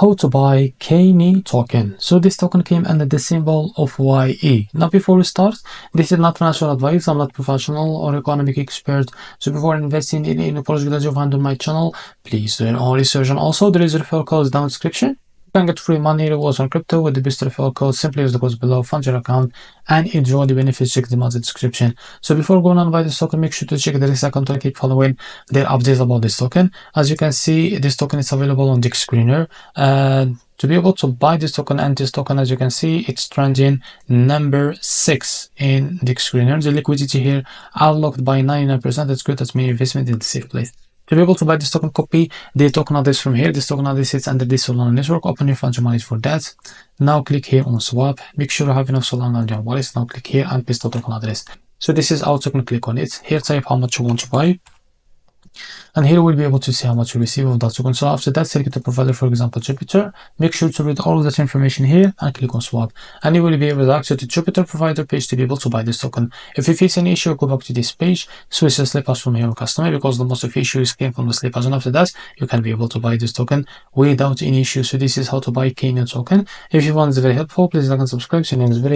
how to buy kanye token. So this token came under the symbol of YE. Now before we start, this is not financial advice. I'm not professional or economic expert. So before investing in any project that you find on my channel, please do your own research. And also there is a referral code down in the description. You can get free money rewards on crypto with the best referral code. Simply use the codes below, fund your account, and enjoy the benefits. Check them out in the description. So before going on by this token, make sure to check the next account and keep following their updates about this token. As you can see, this token is available on the screener. To be able to buy this token, and this token, as you can see, it's trending number 6 in the screener. The liquidity here unlocked by 99%. That's good. That's my investment in the safe place. To be able to buy this token, copy the token address from here. This token address sits under this Solana network. Open your funds wallet for that. Now click here on swap. Make sure you have enough Solana on your wallet. Now click here and paste the token address. So this is our token. Click on it. Here type how much you want to buy. And here we'll be able to see how much you receive of that token. So after that, select the provider, for example, Jupiter. Make sure to read all of that information here and click on swap. And you will be able to access the Jupiter provider page to be able to buy this token. If you face any issue, go back to this page, switch the slip from your customer, because the most of issues came from the slip. And after that, you can be able to buy this token without any issue. So this is how to buy kanye token. If you found this very helpful, please like and subscribe. See you in this video.